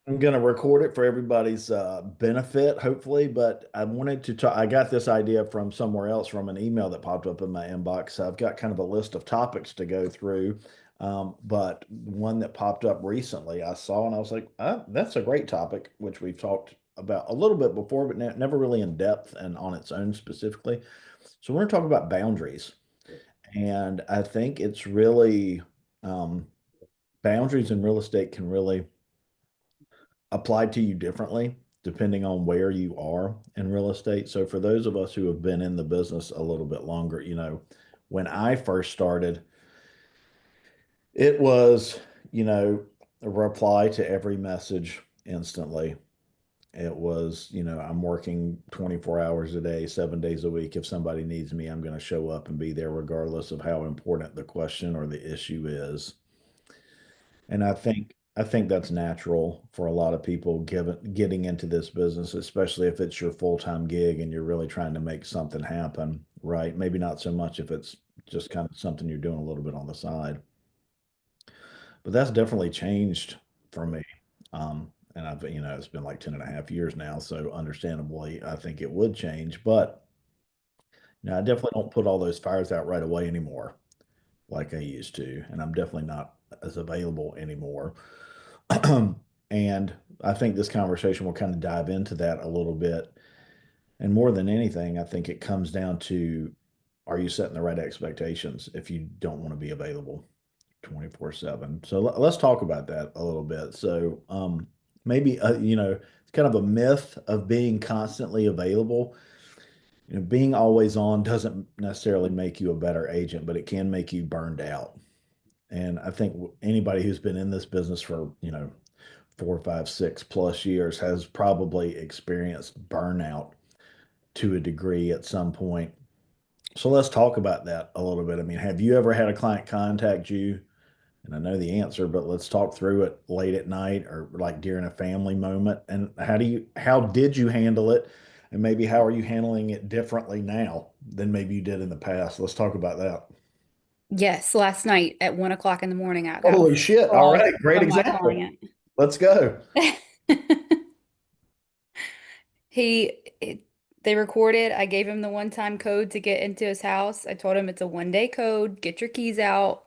I'm going to record it for everybody's benefit, hopefully. But I wanted to talk. I got this idea from somewhere else from an email that popped up in my inbox. So I've got kind of a list of topics to go through. But one that popped up recently, I saw and I was like, that's a great topic, which we've talked about a little bit before, but never really in depth and on its own specifically. So we're going to talk about boundaries. And I think it's really um, boundaries in real estate can really applied to you differently depending on where you are in real estate. So for those of us who have been in the business a little bit longer, when I first started, it was, a reply to every message instantly. It was, I'm working 24 hours a day, 7 days a week. If somebody needs me, I'm going to show up and be there regardless of how important the question or the issue is. And I think that's natural for a lot of people given getting into this business, especially if it's your full-time gig and you're really trying to make something happen, right? Maybe not so much if it's just kind of something you're doing a little bit on the side. But that's definitely changed for me. And it's been like 10 and a half years now, so understandably, I think it would change. But I definitely don't put all those fires out right away anymore like I used to, and I'm definitely not as available anymore. And I think this conversation will kind of dive into that a little bit. And more than anything, I think it comes down to, are you setting the right expectations if you don't want to be available 24/7? So let's talk about that a little bit. So maybe it's kind of a myth of being constantly available. Being always on doesn't necessarily make you a better agent, but it can make you burned out. And I think anybody who's been in this business for, 4, 5, 6+ years has probably experienced burnout to a degree at some point. So let's talk about that a little bit. I mean, have you ever had a client contact you? And I know the answer, but let's talk through it late at night or like during a family moment. And how did you handle it? And maybe how are you handling it differently now than maybe you did in the past? Let's talk about that. Yes, last night at 1 o'clock in the morning, I got a Holy shit. All call right. Great from my example. client. Let's go. He, it, they recorded. I gave him the one-time code to get into his house. I told him it's a one-day code. Get your keys out.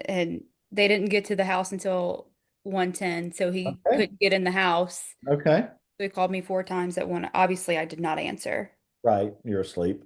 And they didn't get to the house until 1:10, so he Okay. couldn't get in the house. Okay. So he called me 4 times at one. Obviously, I did not answer. Right. You're asleep.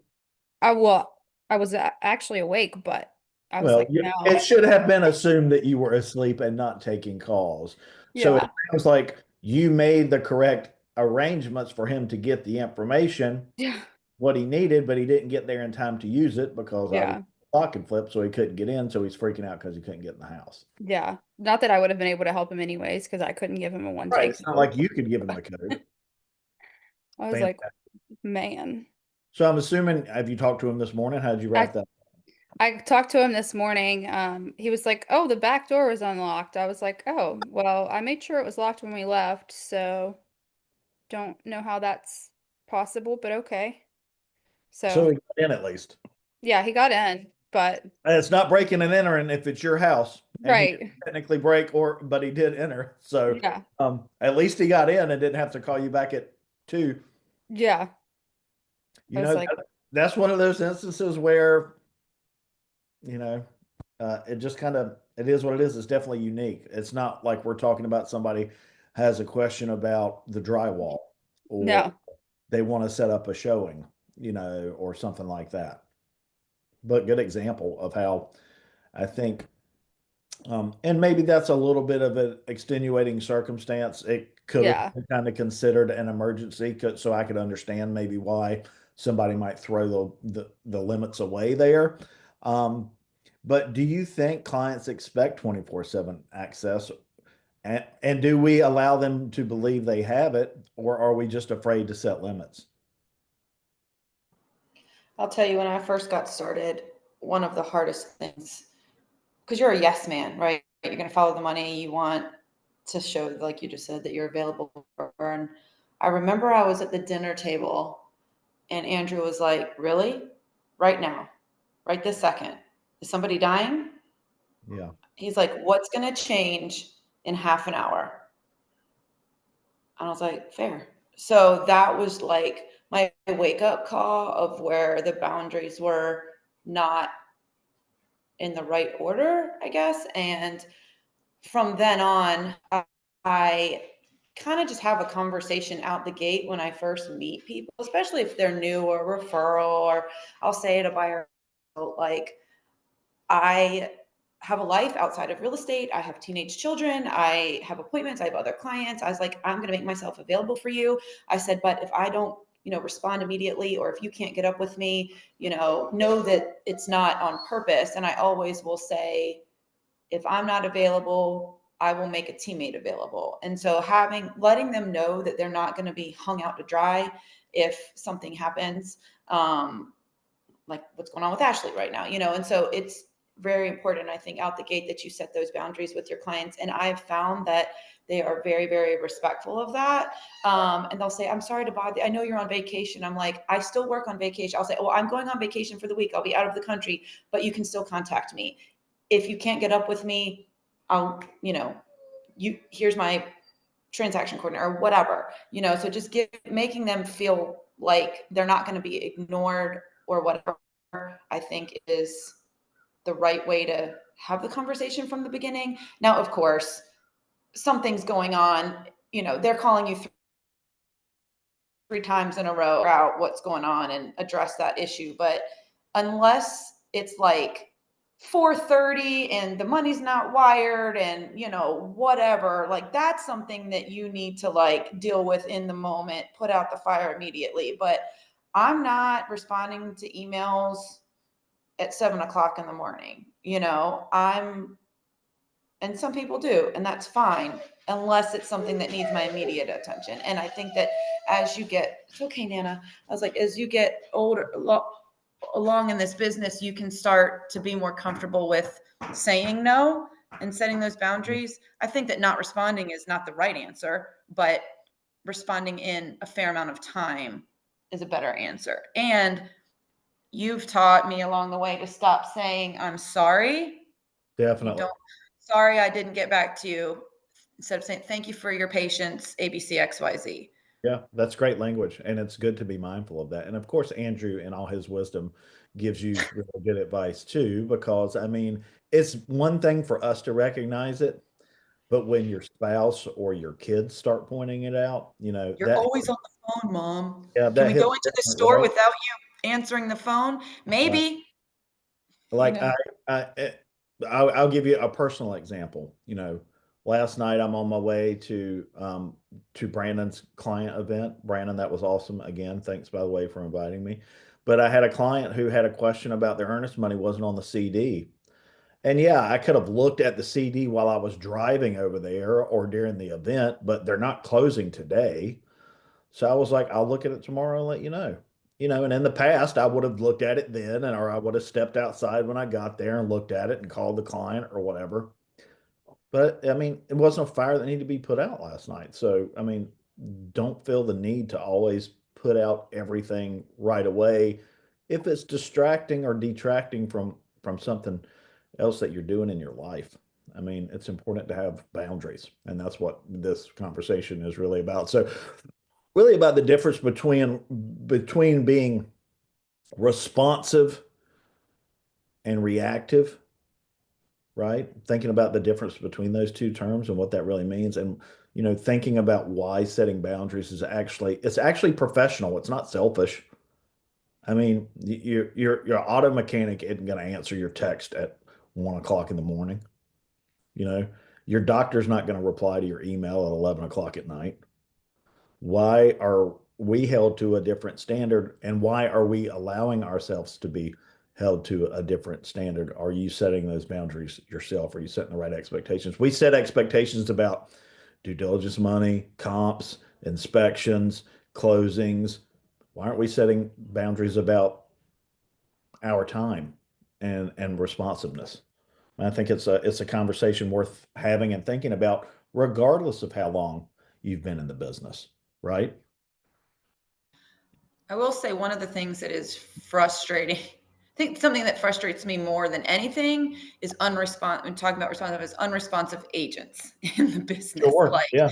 Well, I was actually awake, but I was Well, like, it no. should have been assumed that you were asleep and not taking calls. So it Yeah. sounds like you made the correct arrangements for him to get the information, Yeah. what he needed, but he didn't get there in time to use it because obviously Yeah. the lock had flipped, so he couldn't get in. So he's freaking out because he couldn't get in the house. Yeah. Not that I would have been able to help him anyways, because I couldn't give him a Right. one-day It's not code. like you could give him the code. I was like, Fantastic. man. So I'm assuming, have you talked to him this morning? How did you wrap I that? I talked to him this morning. He was like, "Oh, the back door was unlocked." I was like, "Oh, well, I made sure it was locked when we left, so don't know how that's possible, but okay." So So, he got in at least. yeah, he got in, but And it's not breaking and entering if it's your house, and he didn't right. technically break, but he did enter. So Yeah. at least he got in and didn't have to call you back at 2. Yeah. You I was know, like, that's one of those instances where, you know, it just kind of it is what it is. It's definitely unique. It's not like we're talking about somebody has a question about the drywall or "No." they want to set up a showing, or something like that. But good example of how I think. And maybe that's a little bit of an extenuating circumstance. It could have Yeah. been kind of considered an emergency, so I could understand maybe why somebody might throw the limits away there. Um, but do you think clients expect 24/7 access? And do we allow them to believe they have it, or are we just afraid to set limits? I'll tell you, when I first got started, one of the hardest things, because you're a yes man, right? You're going to follow the money. You want to show, like you just said, that you're available for her. And I remember I was at the dinner table and Andrew was like, really? Right now, right this second. Is somebody dying? Yeah. He's like, what's going to change in half an hour? And I was like, fair. So that was like my wake up call of where the boundaries were not in the right order, I guess. And from then on, I kind of just have a conversation out the gate when I first meet people, especially if they're new or referral, or I'll say to a buyer, like, I have a life outside of real estate. I have teenage children. I have appointments. I have other clients. I was like, I'm going to make myself available for you. I said, but if I don't, respond immediately, or if you can't get up with me, know that it's not on purpose. And I always will say, if I'm not available, I will make a teammate available. And so letting them know that they're not going to be hung out to dry if something happens, like what's going on with Ashley right now, and so it's very important, I think, out the gate that you set those boundaries with your clients. And I've found that they are very, very respectful of that. And they'll say, I'm sorry to bother you. I know you're on vacation. I'm like, I still work on vacation. I'll say, well, I'm going on vacation for the week. I'll be out of the country, but you can still contact me. If you can't get up with me, I'll, here's my transaction coordinator or whatever, so just making them feel like they're not going to be ignored or whatever, I think is the right way to have the conversation from the beginning. Now, of course, something's going on, they're calling you three times in a row out what's going on and address that issue. But unless it's like 4:30 and the money's not wired and whatever, like that's something that you need to like deal with in the moment, put out the fire immediately. But I'm not responding to emails at 7 o'clock in the morning. And some people do, and that's fine, unless it's something that needs my immediate attention. And I think that as you get, it's okay, Nana. I was like, as you get older, along in this business, you can start to be more comfortable with saying no and setting those boundaries. I think that not responding is not the right answer, but responding in a fair amount of time is a better answer. And you've taught me along the way to stop saying, I'm sorry. Definitely. Sorry, I didn't get back to you. Instead of saying, thank you for your patience, ABC, XYZ. Yeah, that's great language. And it's good to be mindful of that. And of course, Andrew, in all his wisdom, gives you really good advice too, because I mean, it's one thing for us to recognize it, but when your spouse or your kids start pointing it out, You're always on the phone, Mom. yeah, Can that we go hits into the different, store right? without you answering the phone? Right. Maybe. Like I'll give you a personal example. Last night I'm on my way to Brandon's client event. Brandon, that was awesome. Again, thanks by the way for inviting me. But I had a client who had a question about their earnest money wasn't on the CD. And yeah, I could have looked at the CD while I was driving over there or during the event, but they're not closing today. So I was like, I'll look at it tomorrow and let you know. And in the past, I would have looked at it then, or I would have stepped outside when I got there and looked at it and called the client or whatever. But I mean, it wasn't a fire that needed to be put out last night. So, I mean, don't feel the need to always put out everything right away if it's distracting or detracting from something else that you're doing in your life. I mean, it's important to have boundaries, and that's what this conversation is really about. So, really about the difference between being responsive and reactive, right? Thinking about the difference between those two terms and what that really means, and thinking about why setting boundaries is actually professional. It's not selfish. I mean, your auto mechanic isn't going to answer your text at 1 o'clock in the morning. You know, your doctor's not going to reply to your email at 11 o'clock at night. Why are we held to a different standard, and why are we allowing ourselves to be held to a different standard? Are you setting those boundaries yourself? Are you setting the right expectations? We set expectations about due diligence money, comps, inspections, closings. Why aren't we setting boundaries about our time and responsiveness? And I think it's a conversation worth having and thinking about, regardless of how long you've been in the business, right? I will say one of the things that is frustrating, I think something that frustrates me more than anything is when talking about responsive, is unresponsive agents in the business. Sure. Like, Yeah.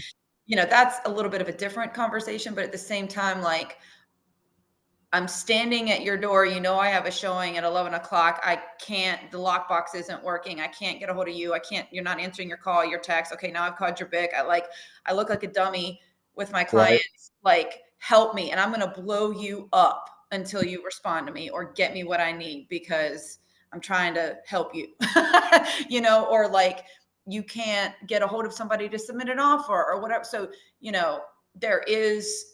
you know, that's a little bit of a different conversation, but at the same time, like, I'm standing at your door. You know, I have a showing at 11 o'clock. I can't, the lockbox isn't working. I can't get a hold of you. I can't, you're not answering your call, your text. Okay. Now I've called your BIC. I look like a dummy with my Right. clients. Like, help me. And I'm going to blow you up until you respond to me or get me what I need because I'm trying to help you, you know, or like you can't get a hold of somebody to submit an offer or whatever. So, you know, there is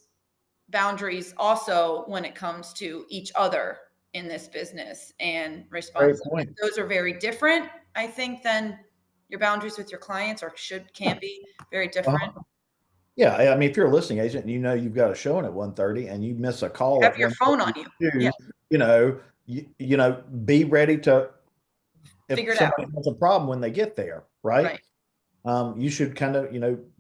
boundaries also when it comes to each other in this business and Great responsibility. point. Those are very different, I think, than your boundaries with your clients, or can be very different. Uh-huh. Yeah, I mean, if you're a listing agent and you know you've got a showing at 1:30 and you miss a call Have at your phone on you. Yeah, 1:32, you know, be ready to, if figure it out. somebody has a problem when they get there, right? Right. You should kind of,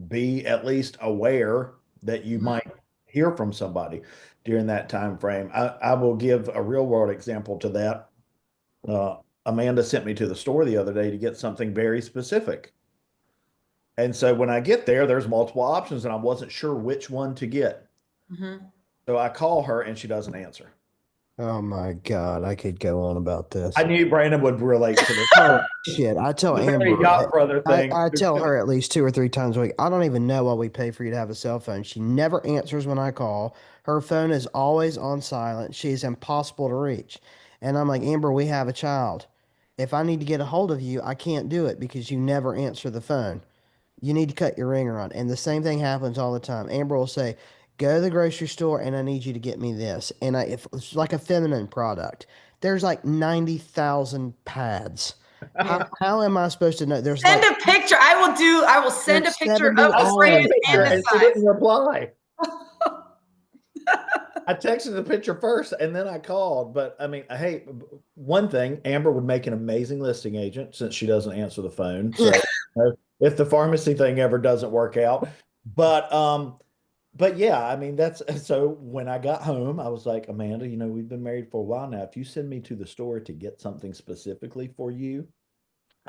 be at least aware that you Mhm. might hear from somebody during that time frame. I will give a real world example to that. Amanda sent me to the store the other day to get something very specific. And so when I get there, there's multiple options and I wasn't sure which one to get. Mhm. So I call her and she doesn't answer. Oh my God, I could go on about I this. knew Brandon would relate to this. Oh shit. I tell The very Amber, yacht brother thing. I tell her at least 2 or 3 times a week, I don't even know why we pay for you to have a cell phone. She never answers when I call. Her phone is always on silent. She is impossible to reach. And I'm like, Amber, we have a child. If I need to get a hold of you, I can't do it because you never answer the phone. You need to cut your ringer on. And the same thing happens all the time. Amber will say, go to the grocery store and I need you to get me this. And if it's like a feminine product, there's like 90,000 pads. Yeah. How am I supposed to know? There's Send like a picture. I will send a there's picture 70 of I the sent a brand orange and picture the and pads. she size. didn't reply. I texted the picture first and then I called. But I mean, hey, one thing, Amber would make an amazing listing agent since she doesn't answer the phone. So if the pharmacy thing ever doesn't work out. But yeah, I mean that's so when I got home, I was like, Amanda, we've been married for a while now. If you send me to the store to get something specifically for you,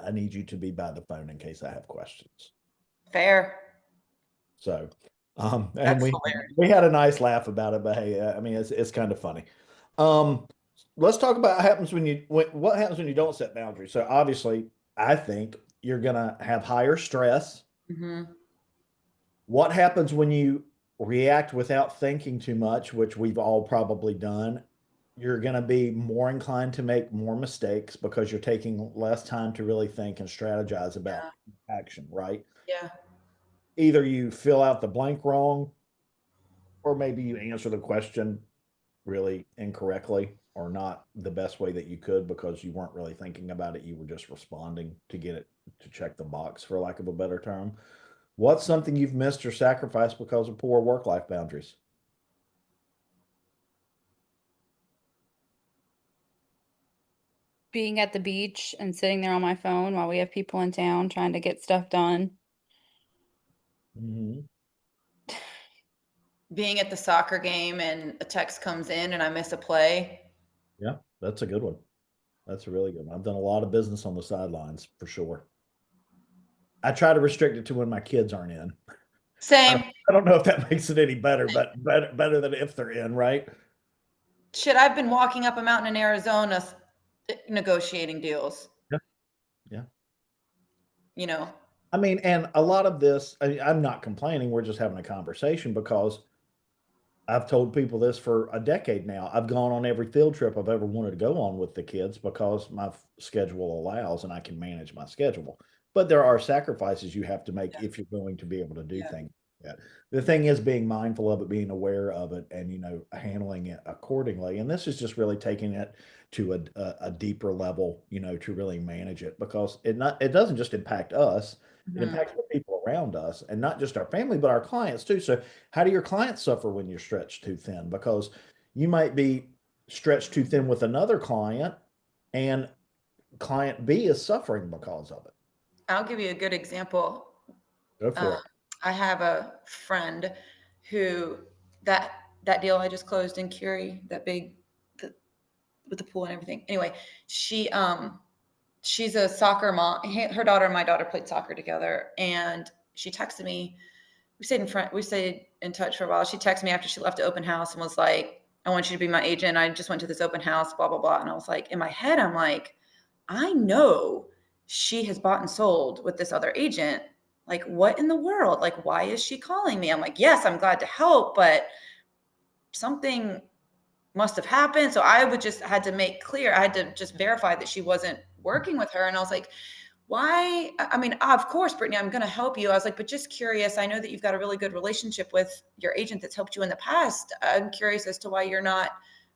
I need you to be by the phone in case I have questions. Fair. So, and That's we hilarious. we had a nice laugh about it, but hey, I mean it's kind of funny. Um, let's talk about what happens when you don't set boundaries. So obviously, I think you're gonna have higher stress. Mhm. What happens when you react without thinking too much, which we've all probably done? You're going to be more inclined to make more mistakes because you're taking less time to really think and strategize about Yeah. action, right? Yeah. Either you fill out the blank wrong, or maybe you answer the question really incorrectly or not the best way that you could because you weren't really thinking about it. You were just responding to get it to check the box, for lack of a better term. What's something you've missed or sacrificed because of poor work-life boundaries? Being at the beach and sitting there on my phone while we have people in town trying to get stuff done. Mm-hmm. Being at the soccer game and a text comes in and I miss a play. Yeah, that's a good one. That's a really good one. I've done a lot of business on the sidelines for sure. I try to restrict it to when my kids aren't in. I, Same. I don't know if that makes it any better, but better than if they're in, right? Shit, I've been walking up a mountain in Arizona negotiating deals, Yeah. Yeah. you know. I mean, and a lot of this, I'm not complaining. We're just having a conversation because I've told people this for a decade now. I've gone on every field trip I've ever wanted to go on with the kids because my schedule allows and I can manage my schedule. But there are sacrifices you have to make Yeah. if you're going to be able to do Yeah. things. Yeah. The thing is being mindful of it, being aware of it, and handling it accordingly. And this is just really taking it to a deeper level, to really manage it because it doesn't just impact us, it Mhm. impacts the people around us, and not just our family, but our clients too. So how do your clients suffer when you're stretched too thin? Because you might be stretched too thin with another client, and client B is suffering because of it. I'll give you a good example. Go Um, for it. I have a friend who that that deal I just closed in Curie, that big the, with the pool and everything. Anyway, she's a soccer mom. Her daughter and my daughter played soccer together, and she texted me we stayed in touch for a while. She texted me after she left the open house and was like, I want you to be my agent. I just went to this open house, blah, blah, blah. And I was like, in my head, I'm like, I know she has bought and sold with this other agent. Like, what in the world? Like, why is she calling me? I'm like, yes, I'm glad to help, but something must have happened. So I would just had to make clear, I had to just verify that she wasn't working with her. And I was like, why? I mean, of course, Brittany, I'm going to help you. I was like, but just curious. I know that you've got a really good relationship with your agent that's helped you in the past. I'm curious as to why you're not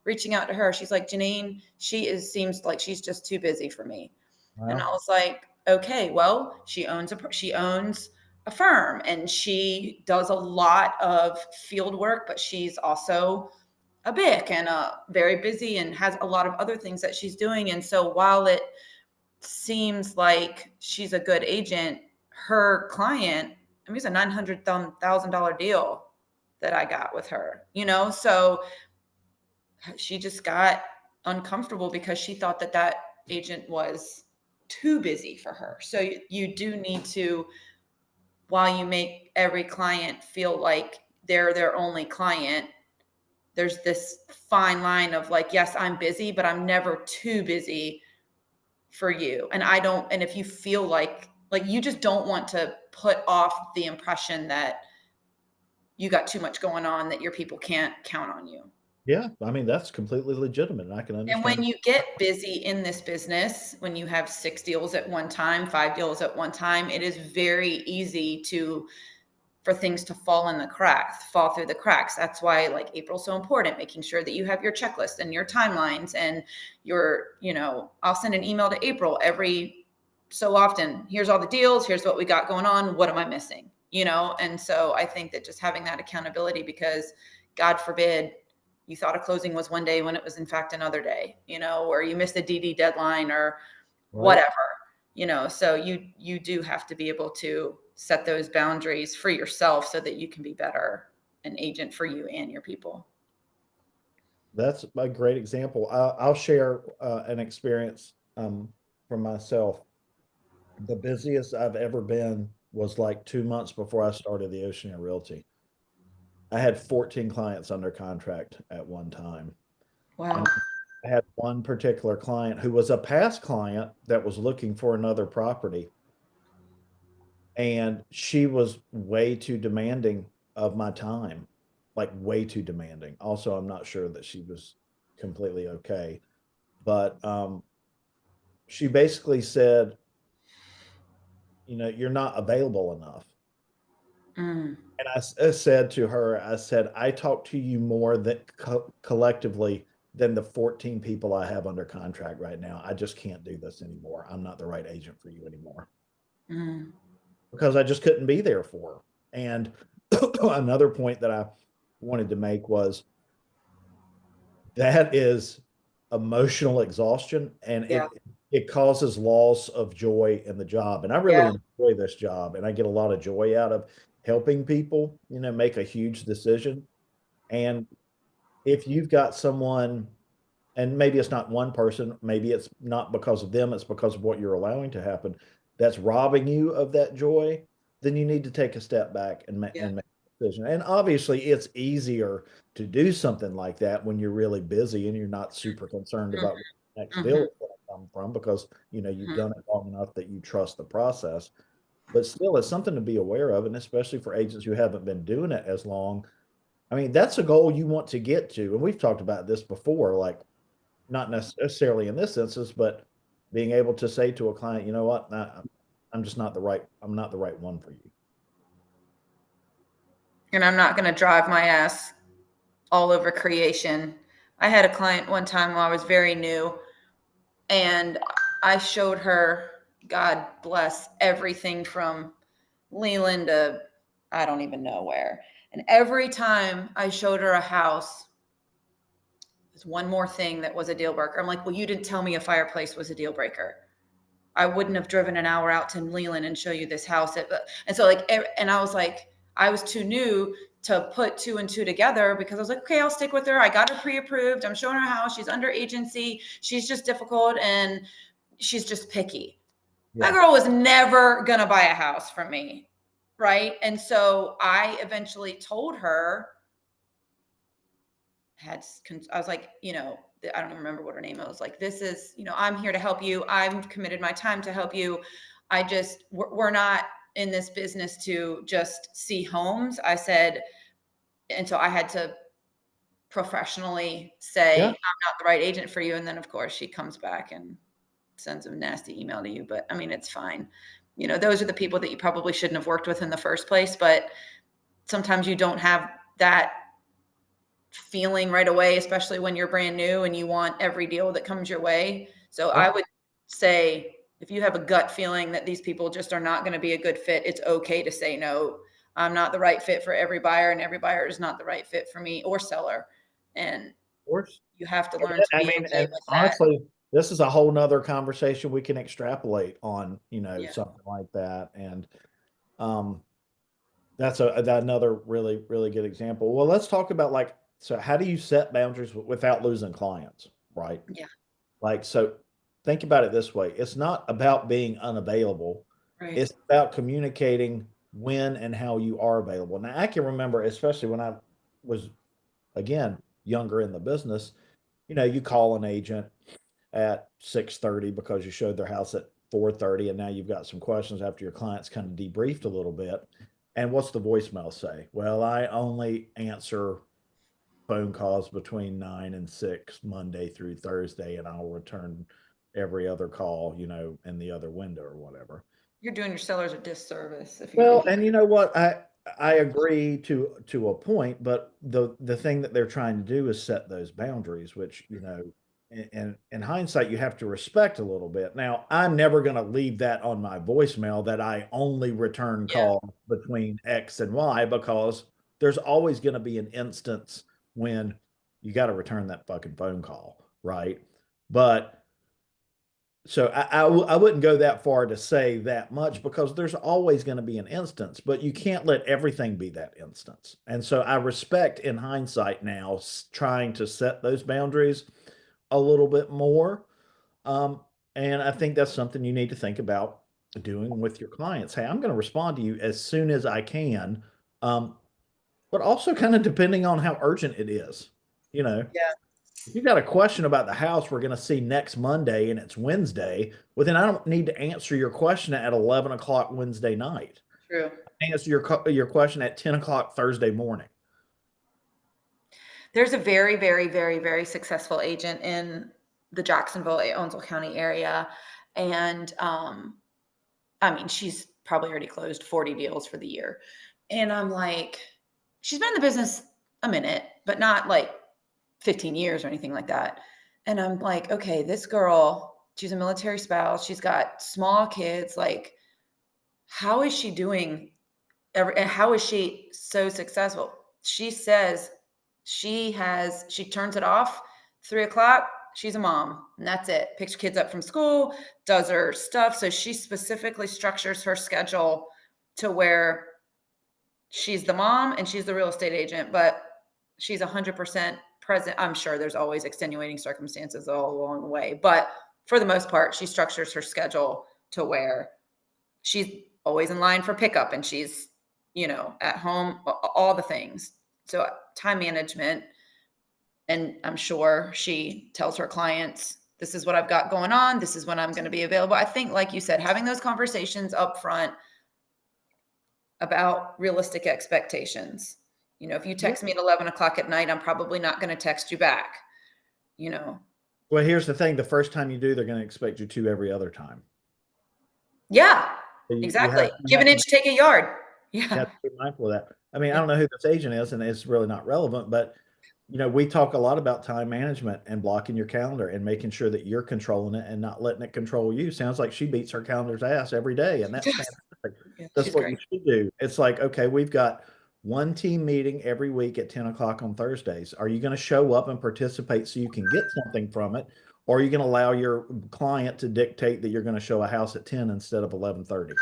reaching out to her. She's like, Janine, seems like she's just too busy for me. And I Well, was like, okay, well, she owns a firm and she does a lot of field work, but she's also a BIC and very busy and has a lot of other things that she's doing. And so while it seems like she's a good agent, her client, I mean, it's a $900,000 deal that I got with her, so she just got uncomfortable because she thought that that agent was too busy for her. So you do need to, while you make every client feel like they're their only client, there's this fine line of like, yes, I'm busy, but I'm never too busy for you. And if you feel like you just don't want to put off the impression that you got too much going on, that your people can't count on you. yeah, I mean, that's completely legitimate, and I can And when understand. you get busy in this business, when you have 6 deals at one time, 5 deals at one time, it is very easy for things to fall through the cracks. That's why like April's so important, making sure that you have your checklist and your timelines and I'll send an email to April every so often. Here's all the deals. Here's what we got going on. What am I missing? And so I think that just having that accountability, because God forbid you thought a closing was one day when it was in fact another day, or you missed a DD deadline or Right. whatever. So you do have to be able to set those boundaries for yourself so that you can be better an agent for you and your people. That's a great example. I'll share an experience from myself. The busiest I've ever been was like 2 months before I started the Oceania Realty. I had 14 clients under contract at one time. Wow. And I had one particular client who was a past client that was looking for another property. And she was way too demanding of my time, like way too demanding. Also, I'm not sure that she was completely okay. But she basically said, you're not available enough. Mm. And I said to her, I said, I talk to you more than collectively than the 14 people I have under contract right now. I just can't do this anymore. I'm not the right agent for you anymore Mm. because I just couldn't be there for her. And another point that I wanted to make was that is emotional exhaustion, and Yeah. it causes loss of joy in the job. And I really Yeah. enjoy this job, and I get a lot of joy out of helping people, make a huge decision. And if you've got someone, and maybe it's not one person, maybe it's not because of them, it's because of what you're allowing to happen, that's robbing you of that joy, then you need to take a step back Yeah. and make a decision. And obviously, it's easier to do something like that when you're really busy and you're not super concerned about where the next deal Mm-hmm. is going to come from, because you've Mm-hmm. done it long enough that you trust the process. But still, it's something to be aware of, and especially for agents who haven't been doing it as long. I mean, that's a goal you want to get to. And we've talked about this before, like not necessarily in this instance, but being able to say to a client, you know what, nah, I'm not the right one for you. And I'm not going to drive my ass all over creation. I had a client one time while I was very new, and I showed her, God bless, everything from Leland to I don't even know where. And every time I showed her a house, there's one more thing that was a deal breaker. I'm like, well, you didn't tell me a fireplace was a deal breaker. I wouldn't have driven an hour out to Leland and show you this house. And so and I was like, I was too new to put 2 and 2 together, because I was like, okay, I'll stick with her. I got her pre-approved. I'm showing her a house. She's under agency. She's just difficult and she's just picky. That Yeah. girl was never going to buy a house from me. right? And so I eventually told her, I was like, I don't even remember what her name was. Like, this is, I'm here to help you. I'm committed my time to help you. We're not in this business to just see homes. I said, and so I had to professionally say, Yeah. I'm not the right agent for you. And then of course she comes back and sends a nasty email to you. But I mean, it's fine. Those are the people that you probably shouldn't have worked with in the first place. But sometimes you don't have that feeling right away, especially when you're brand new and you want every deal that comes your way. So Yeah. I would say, if you have a gut feeling that these people just are not going to be a good fit, it's okay to say no. I'm not the right fit for every buyer, and every buyer is not the right fit for me or seller. And Of course. you have to And learn to I be mean, okay and with that. honestly, this is a whole nother conversation we can extrapolate on, Yeah. something like that. And um, that's another really, really good example. Well, let's talk about like, so how do you set boundaries without losing clients, right? Yeah. Like, so think about it this way. It's not about being unavailable. Right. It's about communicating when and how you are available. Now, I can remember, especially when I was, again, younger in the business, you call an agent at 6:30 because you showed their house at 4:30 and now you've got some questions after your client's kind of debriefed a little bit. And what's the voicemail say? Well, I only answer phone calls between 9 and 6 Monday through Thursday, and I'll return every other call, in the other window or whatever. You're doing your sellers a disservice if you do Well, that. and you know what? I agree to a point, but the thing that they're trying to do is set those boundaries, which, in hindsight, you have to respect a little bit. Now, I'm never going to leave that on my voicemail that I only return Yeah. calls between X and Y, because there's always going to be an instance when you got to return that fucking phone call, right? But so I wouldn't go that far to say that much, because there's always going to be an instance, but you can't let everything be that instance. And so I respect, in hindsight now, trying to set those boundaries a little bit more. Um, and I think that's something you need to think about doing with your clients. Hey, I'm going to respond to you as soon as I can, but also kind of depending on how urgent it is. You know, Yeah. if you got a question about the house we're going to see next Monday and it's Wednesday, well, then I don't need to answer your question at 11 o'clock Wednesday night. True. Answer your question at 10 o'clock Thursday morning. There's a very, very, very, very successful agent in the Jacksonville, Owensville County area. And I mean, she's probably already closed 40 deals for the year. And I'm like, she's been in the business a minute, but not like 15 years or anything like that. And I'm like, okay, this girl, she's a military spouse. She's got small kids. Like, how is she doing and how is she so successful? She says she turns it off 3 o'clock. She's a mom and that's it. Picks her kids up from school, does her stuff. So she specifically structures her schedule to where she's the mom and she's the real estate agent, but she's 100% present. I'm sure there's always extenuating circumstances all along the way, but for the most part, she structures her schedule to where she's always in line for pickup and she's, at home, all the things. So time management. And I'm sure she tells her clients, this is what I've got going on. This is when I'm going to be available. I think, like you said, having those conversations up front about realistic expectations. If you text me at 11 o'clock at night, I'm probably not going to text you back, you know? Well, here's the thing. The first time you do, they're going to expect you to every other time. Yeah, So you exactly. have, you Give have an to inch, take a yard. You Yeah. have to be mindful of that. I mean, I Yeah. don't know who this agent is, and it's really not relevant, but we talk a lot about time management and blocking your calendar and making sure that you're controlling it and not letting it control you. Sounds like she beats her calendar's ass every day, and that's fantastic. Yeah, That's she's what you great. should do. It's like, okay, we've got one team meeting every week at 10 o'clock on Thursdays. Are you going to show up and participate so you can get something from it? Or are you going to allow your client to dictate that you're going to show a house at 10 instead of 11:30?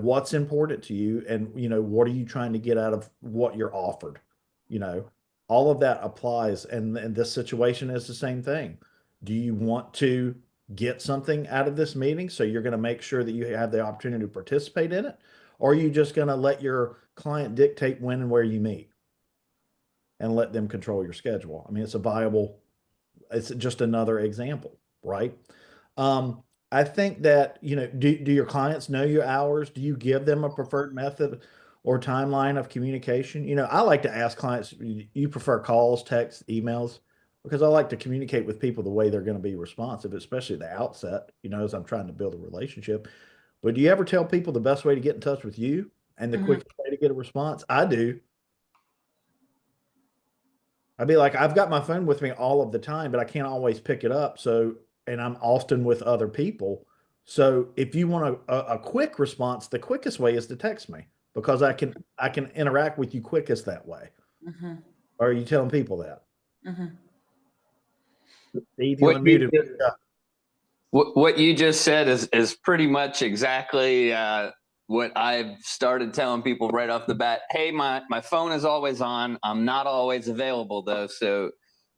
What's important to you, and what are you trying to get out of what you're offered. you know all of that applies, and this situation is the same thing. Do you want to get something out of this meeting, so you're going to make sure that you have the opportunity to participate in it? Or are you just going to let your client dictate when and where you meet and let them control your schedule? I mean, it's just another example, right? Um, I think that, do your clients know your hours? Do you give them a preferred method or timeline of communication? I like to ask clients, you prefer calls, texts, emails? Because I like to communicate with people the way they're going to be responsive, especially at the outset, as I'm trying to build a relationship. But do you ever tell people the best way to get in touch with you and the Mhm. quickest way to get a response? I do. I'd be like, I've got my phone with me all of the time, but I can't always pick it up. So, and I'm often with other people. So if you want a quick response, the quickest way is to text me because I can interact with you quickest that way. Mhm. Or are you telling people that? Mhm. Steve, you What you unmuted. just, Yeah. what you just said is pretty much exactly what I've started telling people right off the bat. Hey, my phone is always on. I'm not always available though, so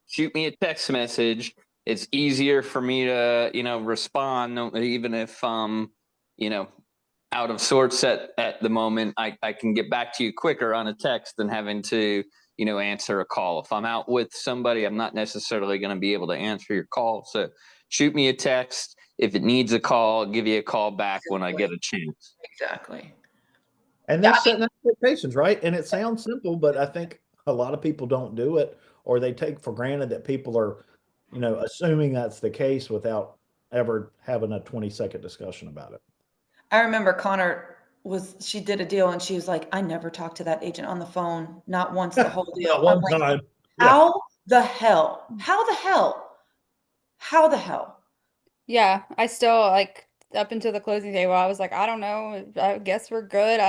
shoot me a text message. It's easier for me to respond, even if you know out of sorts at the moment. I can get back to you quicker on a text than having to answer a call. If I'm out with somebody, I'm not necessarily going to be able to answer your call. So shoot me a text. If it needs a call, I'll give you a call back when I get a chance. Exactly. And Yeah, that's setting expectations, right? And it sounds simple, but I think a lot of people don't do it, or they take for granted that people are, assuming that's the case without ever having a 20-second discussion about it. I remember she did a deal and she was like, I never talked to that agent on the phone, not once the whole deal. Not one I'm like, time. Yeah. how the hell? How the hell? How the hell? Yeah, I still like up until the closing table, I was like, I don't know. I guess we're good.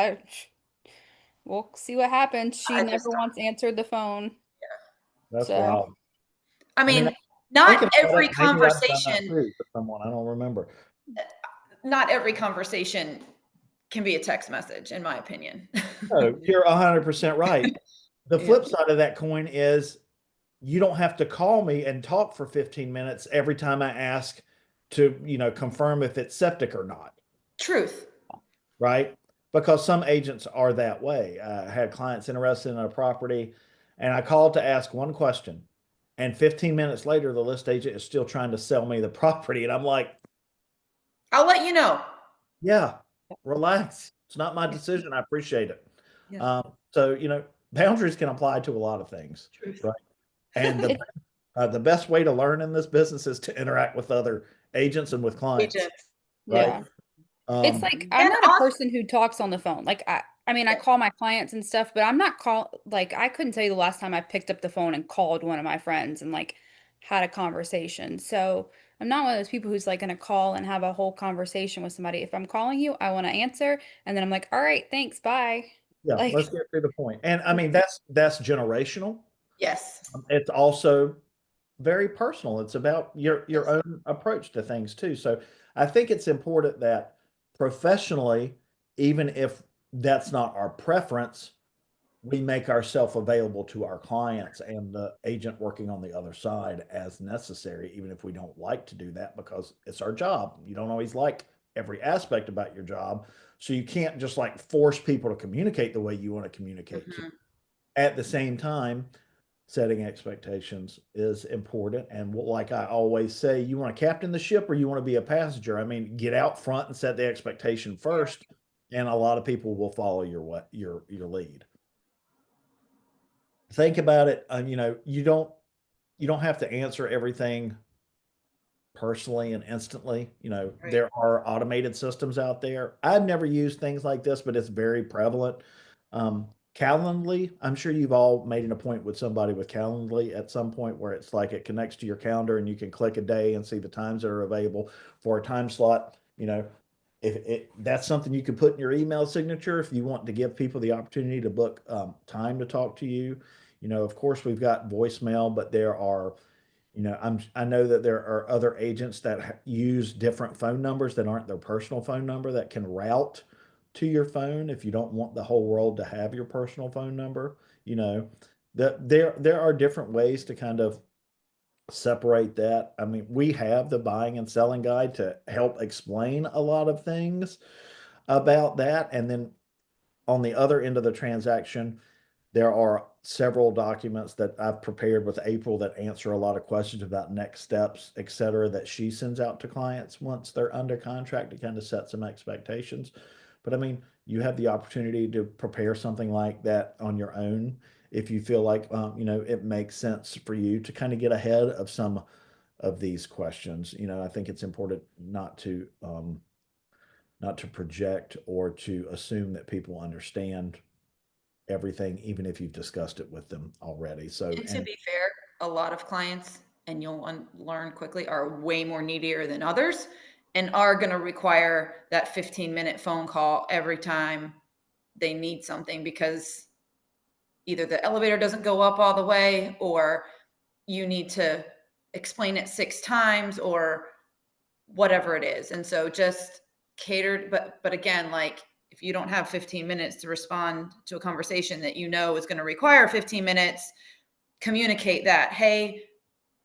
We'll see what happens. She I just never once answered the phone. That's So wild. I I mean, mean, not thinking about every it, maybe I've done that conversation, too for someone. I don't remember. not every conversation can be a text message, in my opinion. No, you're 100% right. The Yeah. flip side of that coin is you don't have to call me and talk for 15 minutes every time I ask to, confirm if it's septic or not, Truth. right? Because some agents are that way. I had clients interested in a property and I called to ask one question. And 15 minutes later, the list agent is still trying to sell me the property. And I'm like, I'll let you know. yeah, relax. It's not my decision. I appreciate it. Yes. So, boundaries can apply to a lot of things, Truth. right? And the it, the best way to learn in this business is to interact with other agents and with clients, Agents. right? yeah. It's like I'm And not a person who talks on the phone. Like I mean I call my clients and stuff, but I'm not like I couldn't tell you the last time I picked up the phone and called one of my friends and like had a conversation. So I'm not one of those people who's like gonna call and have a whole conversation with somebody. If I'm calling you, I want to answer and then I'm like, all right, thanks, bye. Yeah, let's Like get to the point. And I mean, that's generational. yes. It's also very personal. It's about your Yes. own approach to things too. So I think it's important that professionally, even if that's not our preference, we make ourselves available to our clients and the agent working on the other side as necessary, even if we don't like to do that because it's our job. You don't always like every aspect about your job. So you can't just like force people to communicate the way you want to communicate. Mhm. At the same time, setting expectations is important. And like I always say, you want to captain the ship or you want to be a passenger. I mean, get out front and set the expectation first, and a lot of people will follow your lead. Think about it. You don't have to answer everything personally and instantly. Right. There are automated systems out there. I've never used things like this, but it's very prevalent. Calendly, I'm sure you've all made an appointment with somebody with Calendly at some point where it's like it connects to your calendar and you can click a day and see the times that are available for a time slot. If that's something you can put in your email signature if you want to give people the opportunity to book time to talk to you. Of course, we've got voicemail, but there are I know that there are other agents that use different phone numbers that aren't their personal phone number that can route to your phone if you don't want the whole world to have your personal phone number. You know, that there are different ways to kind of separate that. I mean, we have the buying and selling guide to help explain a lot of things about that. And then on the other end of the transaction, there are several documents that I've prepared with April that answer a lot of questions about next steps, et cetera, that she sends out to clients once they're under contract to kind of set some expectations. But I mean, you have the opportunity to prepare something like that on your own if you feel like, it makes sense for you to kind of get ahead of some of these questions. I think it's important not to project or to assume that people understand everything, even if you've discussed it with them already. So, And to be fair, a lot of clients, and you'll learn quickly, are way more needier than others and are going to require that 15-minute phone call every time they need something, because either the elevator doesn't go up all the way, or you need to explain it 6 times, or whatever it is. And so just catered, but again, like, if you don't have 15 minutes to respond to a conversation that you know is going to require 15 minutes, communicate that, hey,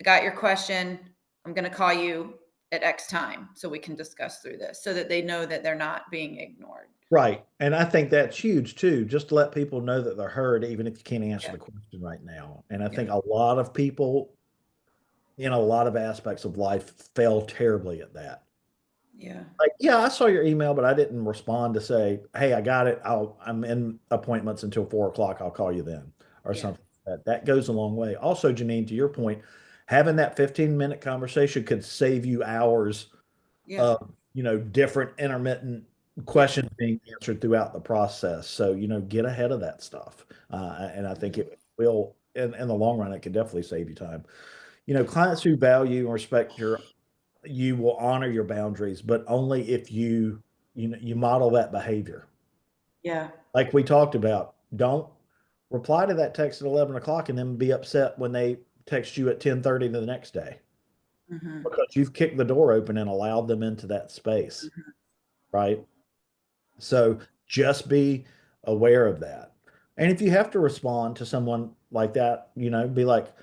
I got your question. I'm going to call you at X time so we can discuss through this, so that they know that they're not being ignored. right. And I think that's huge too, just to let people know that they're heard, even if you can't answer Yeah. the question right now. And I Yeah. think a lot of people in a lot of aspects of life fail terribly at that. Yeah. Like, yeah, I saw your email, but I didn't respond to say, hey, I got it. I'm in appointments until 4 o'clock. I'll call you then, or Yeah. something. That goes a long way. Also, Janine, to your point, having that 15-minute conversation could save you hours Yeah. of, different intermittent questions being answered throughout the process. So, get ahead of that stuff. And I think it will, in the long run, it could definitely save you time. Clients who value and respect you will honor your boundaries, but only if you model that behavior. Yeah. Like we talked about, don't reply to that text at 11 o'clock and then be upset when they text you at 10:30 the next day, Mm-hmm. because you've kicked the door open and allowed them into that space, Mm-hmm. right? So just be aware of that. And if you have to respond to someone like that, be like,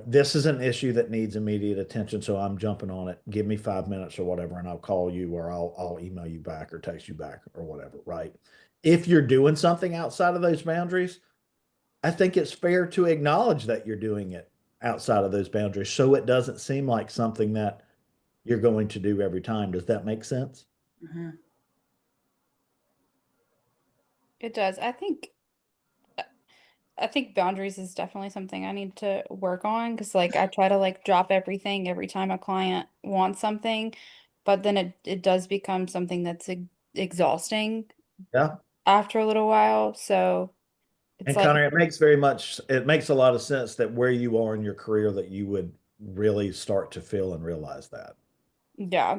this is an issue that needs immediate attention, so I'm jumping on it. Give me 5 minutes or whatever, and I'll call you, or I'll email you back or text you back or whatever, right? If you're doing something outside of those boundaries, I think it's fair to acknowledge that you're doing it outside of those boundaries, so it doesn't seem like something that you're going to do every time. Does that make sense? Mm-hmm. It does. I think boundaries is definitely something I need to work on, because like I try to like drop everything every time a client wants something, but then it does become something that's exhausting Yeah. after a little while. So it's And like, Connor, it makes a lot of sense that where you are in your career that you would really start to feel and realize that. yeah.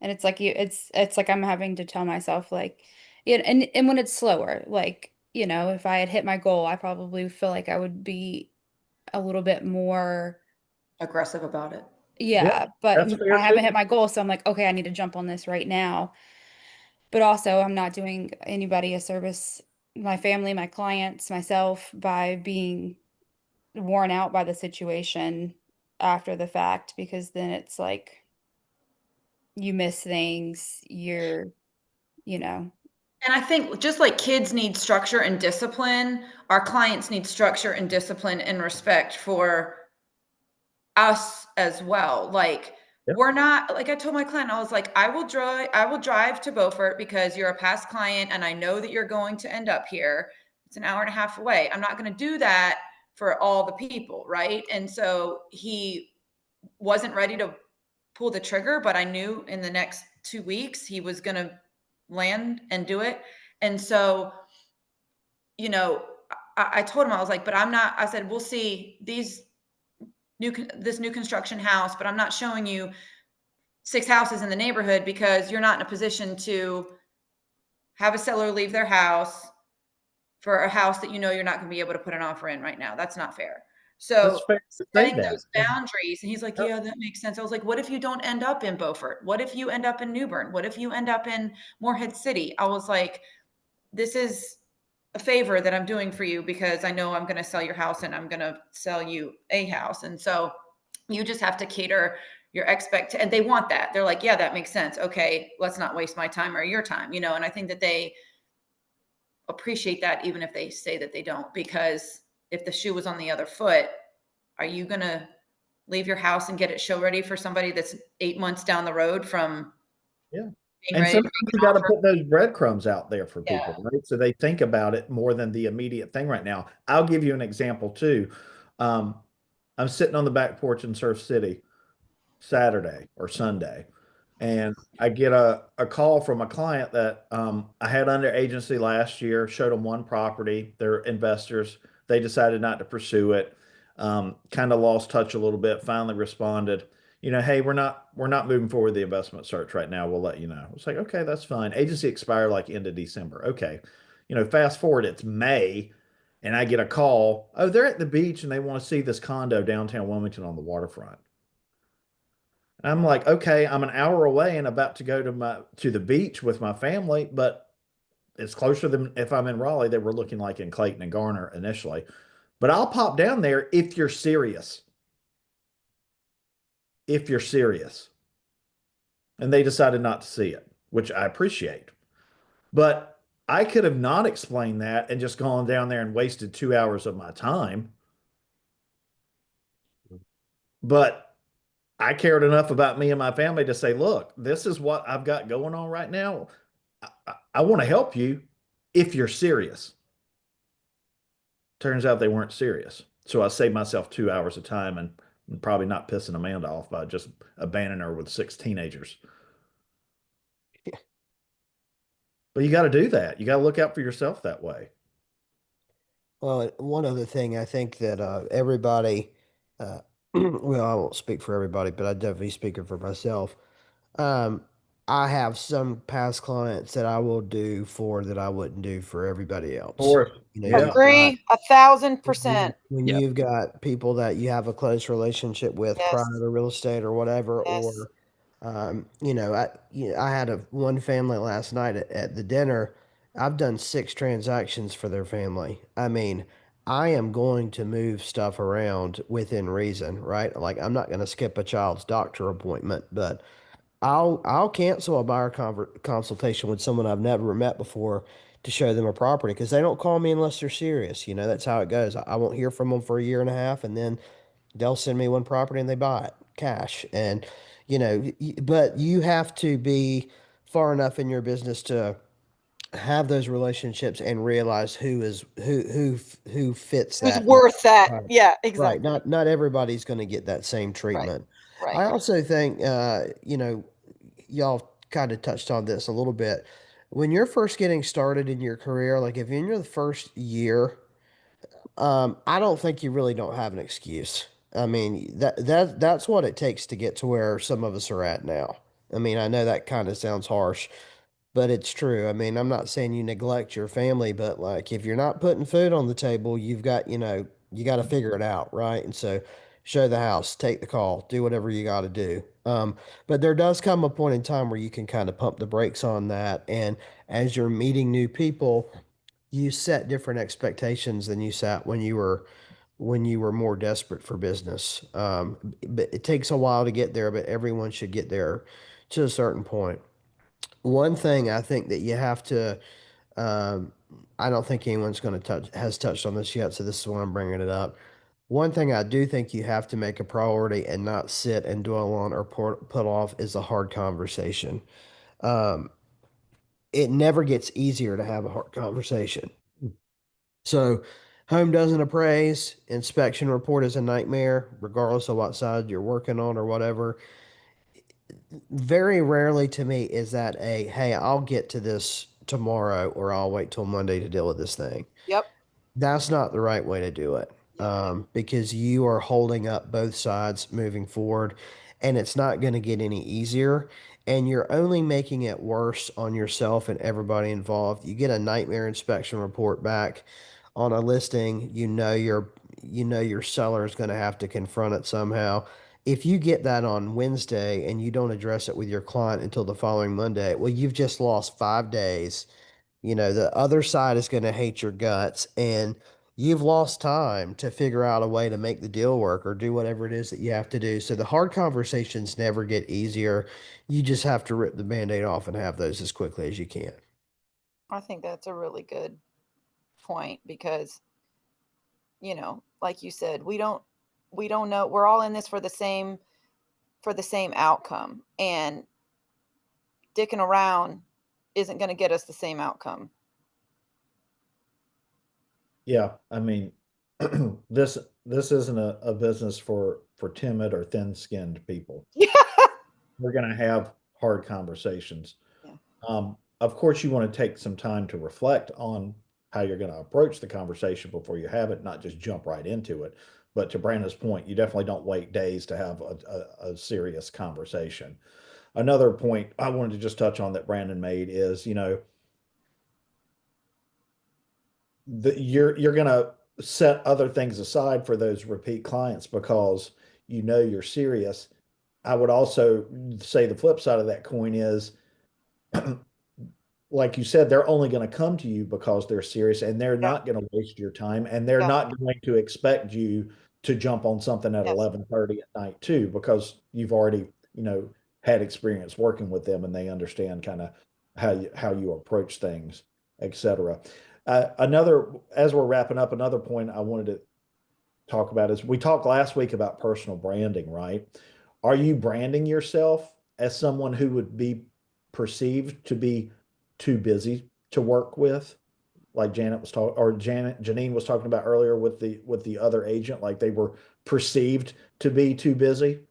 And it's like it's like I'm having to tell myself like, yeah, and when it's slower, like, if I had hit my goal, I probably feel like I would be a little bit more, Aggressive about it. Yeah, yeah, but that's I fair haven't too. hit my goal, so I'm like, okay, I need to jump on this right now. But also, I'm not doing anybody a service, my family, my clients, myself, by being worn out by the situation after the fact, because then it's like you miss things, you know, And I think just like kids need structure and discipline, our clients need structure and discipline and respect for us as well. Like, Yep. we're not, like I told my client, I was like, I will drive to Beaufort because you're a past client and I know that you're going to end up here. It's an hour and a half away. I'm not going to do that for all the people, right? And so he wasn't ready to pull the trigger, but I knew in the next 2 weeks he was going to land and do it. And so, you know, I told him, I was like, but I'm not, I said, we'll see this new construction house, but I'm not showing you 6 houses in the neighborhood because you're not in a position to have a seller leave their house for a house that you're not going to be able to put an offer in right now. That's not fair. That's So fair to say setting that. those boundaries, and he's like, Yep. yeah, that makes sense. I was like, what if you don't end up in Beaufort? What if you end up in New Bern? What if you end up in Morehead City? I was like, this is a favor that I'm doing for you because I know I'm going to sell your house and I'm going to sell you a house. And so you just have to cater your and they want that. They're like, yeah, that makes sense. Okay, let's not waste my time or your time, and I think that they appreciate that even if they say that they don't, because if the shoe was on the other foot, are you going to leave your house and get it show ready for somebody that's 8 months down the road from Yeah. being And ready to sometimes make you an got to offer? put those breadcrumbs out there for Yeah. people, right? So they think about it more than the immediate thing right now. I'll give you an example too. Um, I'm sitting on the back porch in Surf City Saturday or Sunday, and I get a call from a client that I had under agency last year, showed them one property. They're investors. They decided not to pursue it. Kind of lost touch a little bit, finally responded, hey, we're not moving forward with the investment search right now. We'll let you know. It's like, okay, that's fine. Agency expired like end of December. Okay. Fast forward, it's May, and I get a call. Oh, they're at the beach and they want to see this condo downtown Wilmington on the waterfront. I'm like, okay, I'm an hour away and about to go to the beach with my family, but it's closer than if I'm in Raleigh. They were looking like in Clayton and Garner initially. But I'll pop down there if you're serious. If you're serious. And they decided not to see it, which I appreciate. But I could have not explained that and just gone down there and wasted 2 hours of my time. But I cared enough about me and my family to say, look, this is what I've got going on right now. I want to help you if you're serious. Turns out they weren't serious. So I saved myself 2 hours of time and probably not pissing Amanda off by just abandoning her with 6 teenagers. But you got to do that. You got to look out for yourself that way. Well, one other thing I think that everybody, well, I won't speak for everybody, but I definitely speak for myself. Um, I have some past clients that I will do for that I wouldn't do for everybody else. Or, You've yeah. got Agree 1,000%. when Yep. you've got people that you have a close relationship with Yes. prior to real estate or whatever, Yes. or I had one family last night at the dinner. I've done 6 transactions for their family. I mean, I am going to move stuff around within reason, right? Like I'm not going to skip a child's doctor appointment, but I'll cancel a buyer consultation with someone I've never met before to show them a property because they don't call me unless they're serious. That's how it goes. I won't hear from them for a year and a half, and then they'll send me one property and they buy it cash. And but you have to be far enough in your business to have those relationships and realize who fits Who's that. worth that? Right. Yeah, Right. exactly. Not everybody's going to get that same Right. treatment. Right. I also think, y'all kind of touched on this a little bit. When you're first getting started in your career, like if you're in the first year, I don't think you really don't have an excuse. I mean, that's what it takes to get to where some of us are at now. I mean, I know that kind of sounds harsh, but it's true. I mean, I'm not saying you neglect your family, but like if you're not putting food on the table, you got to figure it out, right? And so show the house, take the call, do whatever you got to do. But there does come a point in time where you can kind of pump the brakes on that. And as you're meeting new people, you set different expectations than you sat when you were more desperate for business. But it takes a while to get there, but everyone should get there to a certain point. One thing I think that you have to, um, I don't think anyone's going to has touched on this yet, so this is why I'm bringing it up. One thing I do think you have to make a priority and not sit and dwell on or put off is a hard conversation. Um, it never gets easier to have a hard conversation. So, home doesn't appraise, inspection report is a nightmare, regardless of what side you're working on or whatever. Very rarely to me is that hey, I'll get to this tomorrow or I'll wait till Monday to deal with this thing. Yep. That's not the right way to do it, because you are holding up both sides moving forward, and it's not going to get any easier. And you're only making it worse on yourself and everybody involved. You get a nightmare inspection report back on a listing, your seller is going to have to confront it somehow. If you get that on Wednesday and you don't address it with your client until the following Monday, well, you've just lost 5 days. The other side is going to hate your guts, and you've lost time to figure out a way to make the deal work or do whatever it is that you have to do. So the hard conversations never get easier. You just have to rip the band-aid off and have those as quickly as you can. I think that's a really good point, because, like you said, we don't know. We're all in this for the same outcome, and dicking around isn't going to get us the same outcome. Yeah, I mean, this isn't a business for timid or thin-skinned people. Yeah. We're going to have hard conversations. Yeah. Of course, you want to take some time to reflect on how you're going to approach the conversation before you have it, not just jump right into it. But to Brandon's point, you definitely don't wait days to have a serious conversation. Another point I wanted to just touch on that Brandon made is, you're going to set other things aside for those repeat clients because you're serious. I would also say the flip side of that coin is, like you said, they're only going to come to you because they're serious, and they're Yeah. not going to waste your time, and they're Yeah. not going to expect you to jump on something at Yes. 11:30 at night too, because you've already, had experience working with them and they understand kind of how you approach things, etc. As we're wrapping up, another point I wanted to talk about is we talked last week about personal branding, right? Are you branding yourself as someone who would be perceived to be too busy to work with? Like Janine was talking about earlier with the other agent, like they were perceived to be too busy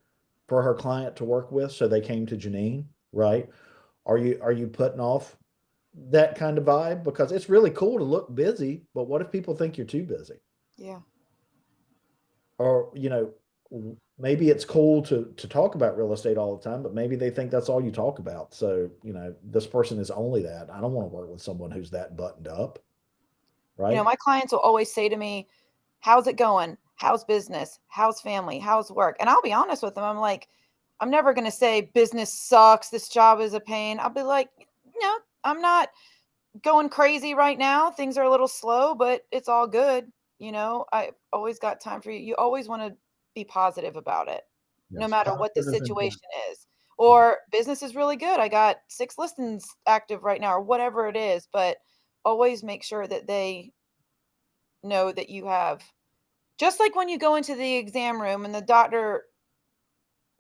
for her client to work with, so they came to Janine, right? Are you putting off that kind of vibe? Because it's really cool to look busy, but what if people think you're too busy? Yeah. Or maybe it's cool to talk about real estate all the time, but maybe they think that's all you talk about. So this person is only that. I don't want to work with someone who's that buttoned up, right? My clients will always say to me, how's it going? How's business? How's family? How's work? And I'll be honest with them. I'm like, I'm never going to say business sucks, this job is a pain. I'll be like, I'm not going crazy right now. Things are a little slow, but it's all good. I always got time for you. You always want to be positive about it, no Yes, matter what the positive is important. situation is. Or business is really good. I got 6 listings active right now, or whatever it is. But always make sure that they know that you have, just like when you go into the exam room and the doctor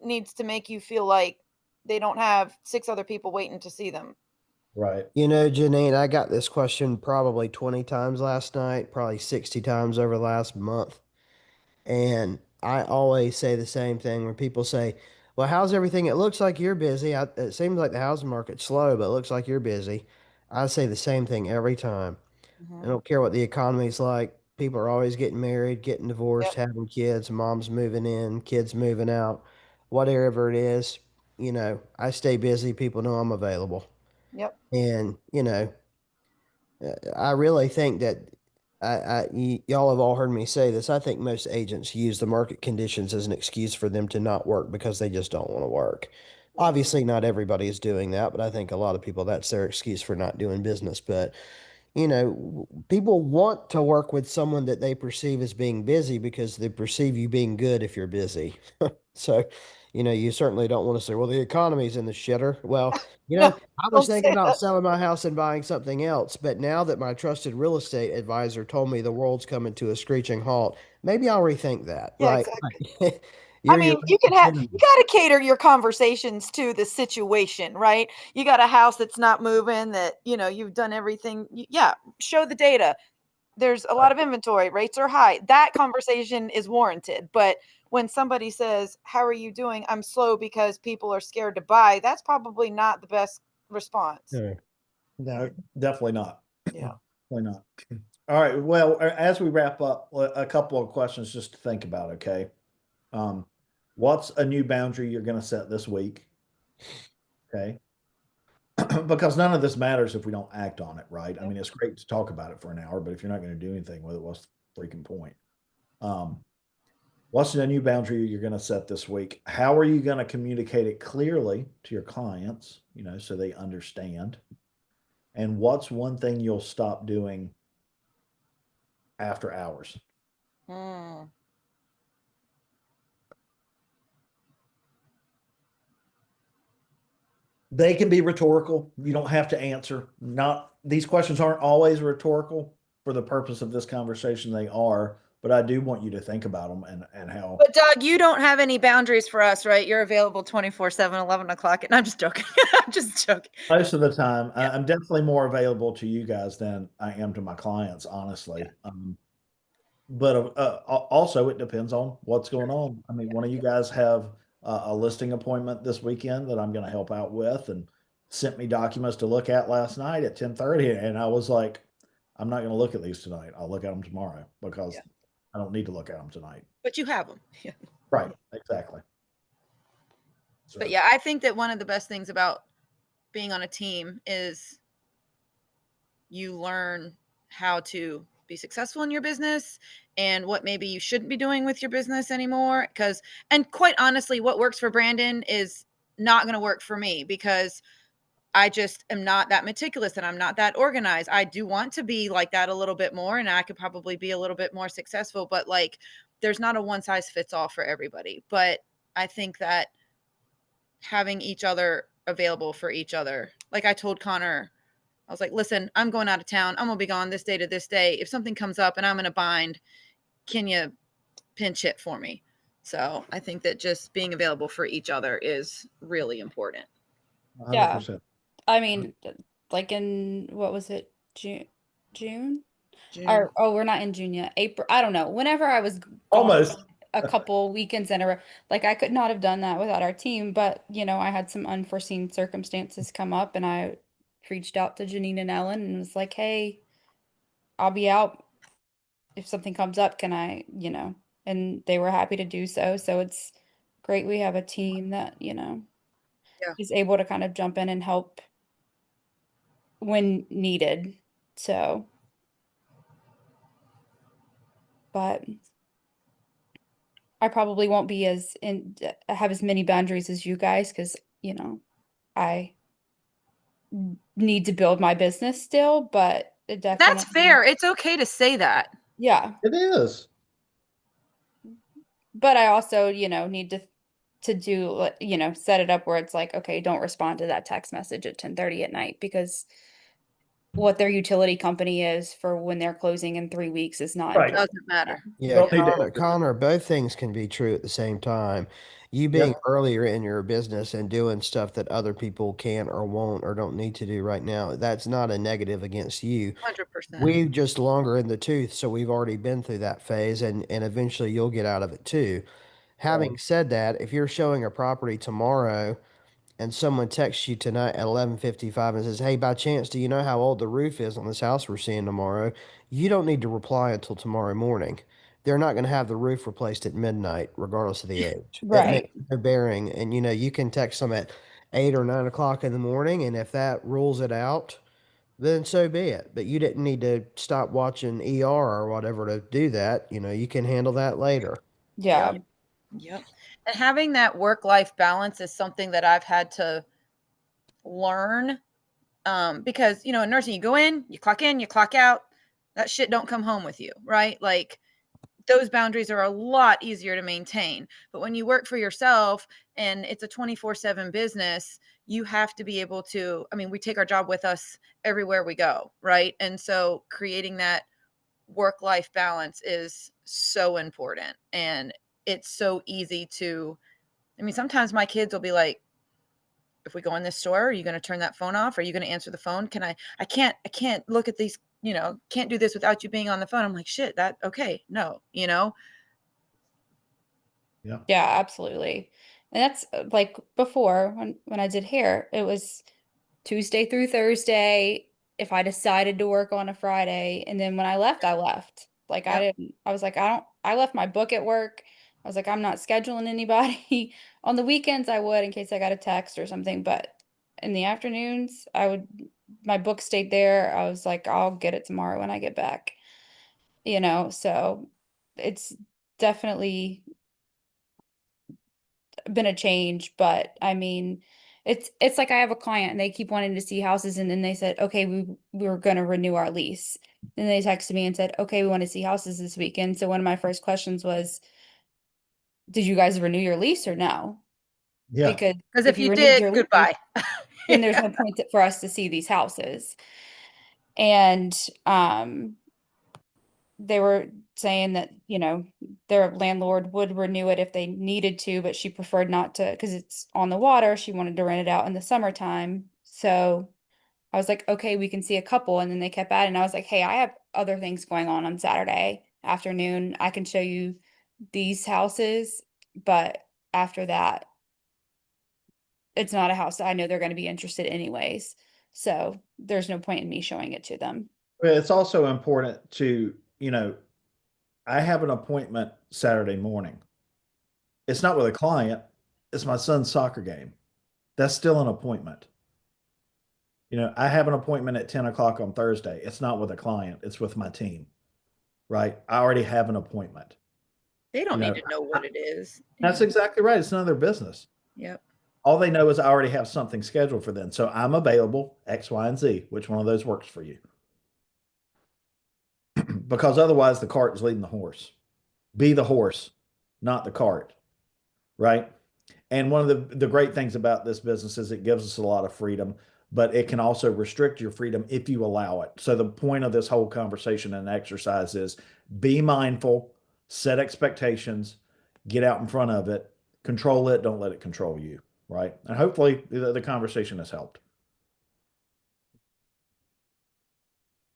needs to make you feel like they don't have 6 other people waiting to see them. Right. Janine, I got this question probably 20 times last night, probably 60 times over the last month. And I always say the same thing when people say, well, how's everything? It looks like you're busy. It seems like the housing market's slow, but it looks like you're busy. I say the same thing every time. I Mm-hmm. don't care what the economy's like. People are always getting married, getting divorced, Yep. having kids, mom's moving in, kids moving out, whatever it is. I stay busy. People know I'm available. Yep. And, I really think that y'all have all heard me say this. I think most agents use the market conditions as an excuse for them to not work because they just don't want to work. Yeah. Obviously, not everybody is doing that, but I think a lot of people, that's their excuse for not doing business. But people want to work with someone that they perceive as being busy because they perceive you being good if you're busy. So, you certainly don't want to say, well, the economy's in the shitter. Well, No, I was don't thinking say about that. selling my house and buying something else, but now that my trusted real estate advisor told me the world's coming to a screeching halt, maybe I'll rethink that, Yeah, right? exactly. You're your You can have, enemy. you got to cater your conversations to the situation, right? You got a house that's not moving, that, you've done everything. Yeah. Show the data. There's a lot of inventory, rates are high. That conversation is warranted. But when somebody says, how are you doing? I'm slow because people are scared to buy. That's probably not the best response. Yeah. No, definitely not. Yeah. Definitely not. All right. Well, as we wrap up, a couple of questions just to think about, okay? What's a new boundary you're going to set this week? Okay. Because none of this matters if we don't act on it, right? I Yep. mean, it's great to talk about it for an hour, but if you're not going to do anything with it, what's the freaking point? Um, what's the new boundary you're going to set this week? How are you going to communicate it clearly to your clients, so they understand? And what's one thing you'll stop doing after hours? Hmm. They can be rhetorical. You don't have to answer. Not these questions aren't always rhetorical. for the purpose of this conversation, they are, but I do want you to think about them and how. But Doug, you don't have any boundaries for us, right? You're available 24/7, 11 o'clock. And I'm just joking. I'm just joking. Most of the time, I'm definitely more available to you guys than I am to my clients, honestly. But also, it depends on what's going on. I mean, one of you guys have a listing appointment this weekend that I'm going to help out with, and sent me documents to look at last night at 10:30, and I was like, I'm not going to look at these tonight. I'll look at them tomorrow because Yeah. I don't need to look at them tonight. But you have them. Yeah. Right, exactly. So, But yeah, I think that one of the best things about being on a team is you learn how to be successful in your business and what maybe you shouldn't be doing with your business anymore. And quite honestly, what works for Brandon is not going to work for me because I just am not that meticulous and I'm not that organized. I do want to be like that a little bit more and I could probably be a little bit more successful, but like there's not a one size fits all for everybody. But I think that having each other available for each other, like I told Connor, I was like, listen, I'm going out of town. I'm going to be gone this day to this day. If something comes up and I'm in a bind, can you pinch hit for me? So I think that just being available for each other is really important. 100%. I mean, like in what was it, June? June. Or oh, we're not in June yet. April. I don't know. Whenever I was gone Almost. a couple weekends in a row, like I could not have done that without our team. But I had some unforeseen circumstances come up, and I reached out to Janine and Ellen and was like, "Hey, I'll be out if something comes up. Can I, And they were happy to do so. So it's great we have a team that, is able to kind of jump in and help when needed. So, but I probably won't be have as many boundaries as you guys because, I need to build my business still, but it That's definitely, fair. It's okay to say that. yeah. It is. But I also, need to do, set it up where it's like, okay, don't respond to that text message at 10:30 at night because what their utility company is for when they're closing in 3 weeks is not Right. important. Doesn't matter. Yeah, Don't need to- Connor, both things can be true at the same time. You being Yep. earlier in your business and doing stuff that other people can't or won't or don't need to do right now, that's not a negative against you. 100%. We just longer in the tooth, so we've already been through that phase, and eventually you'll get out of it too. Having said that, if you're showing a property tomorrow and someone texts you tonight at 11:55 and says, "Hey, by chance, do you know how old the roof is on this house we're seeing tomorrow?" You don't need to reply until tomorrow morning. They're not going to have the roof replaced at midnight, regardless of the age. It makes Right. no bearing. And you can text them at 8 or 9 o'clock in the morning, and if that rules it out, then so be it. But you didn't need to stop watching ER or whatever to do that. You can handle that later. Yeah. Yep. And having that work-life balance is something that I've had to learn. Because, in nursing, you go in, you clock out. That shit don't come home with you, right? Like those boundaries are a lot easier to maintain. But when you work for yourself and it's a 24/7 business, you have to be able to, I mean, we take our job with us everywhere we go, right? And so creating that work-life balance is so important. And it's so easy to, I mean, sometimes my kids will be like, if we go in this store, are you going to turn that phone off? Are you going to answer the phone? I can't look at these, can't do this without you being on the phone. I'm like, shit, okay. No. Yeah. Yeah, absolutely. And that's like before when I did hair, it was Tuesday through Thursday if I decided to work on a Friday. And then when I left, I left. Like Yep. I was like, I left my book at work. I was like, I'm not scheduling anybody. On the weekends, I would in case I got a text or something. But in the afternoons, my book stayed there. I was like, I'll get it tomorrow when I get back. So it's definitely been a change, but I mean, it's like I have a client and they keep wanting to see houses and then they said, "Okay, we were going to renew our lease." Then they texted me and said, "Okay, we want to see houses this weekend." So one of my first questions was, "Did you guys renew your lease or no?" Yeah. Because Because if if you you renewed did, your lease, goodbye. then there's no point for us to see these houses. And they were saying that, their landlord would renew it if they needed to, but she preferred not to because it's on the water. She wanted to rent it out in the summertime. So I was like, okay, we can see a couple. And then they kept adding. I was like, hey, I have other things going on Saturday afternoon. I can show you these houses, but after that, it's not a house that I know they're going to be interested anyways. So there's no point in me showing it to them. But it's also important to, I have an appointment Saturday morning. It's not with a client, it's my son's soccer game. That's still an appointment. I have an appointment at 10 o'clock on Thursday. It's not with a client, it's with my team, right? I already have an appointment. They don't need to know what it is. That's exactly right. It's none of their business. Yep. All they know is I already have something scheduled for them. So I'm available X, Y, and Z. Which one of those works for you? Because otherwise the cart is leading the horse. Be the horse, not the cart, right? And one of the great things about this business is it gives us a lot of freedom, but it can also restrict your freedom if you allow it. So the point of this whole conversation and exercise is be mindful, set expectations, get out in front of it, control it, don't let it control you, right? And hopefully the conversation has helped.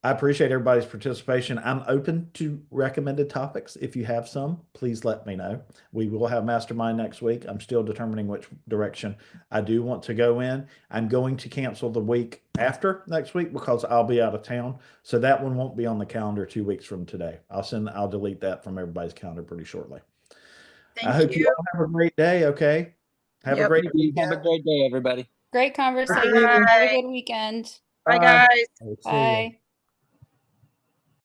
I appreciate everybody's participation. I'm open to recommended topics. If you have some, please let me know. We will have mastermind next week. I'm still determining which direction I do want to go in. I'm going to cancel the week after next week because I'll be out of town. So that one won't be on the calendar 2 weeks from today. I'll delete that from everybody's calendar pretty shortly. I hope you all have a great day. Okay. Have a great weekend. Have a great day, everybody. Great conversation. Bye. Have a good weekend. Bye, guys. See ya. Bye.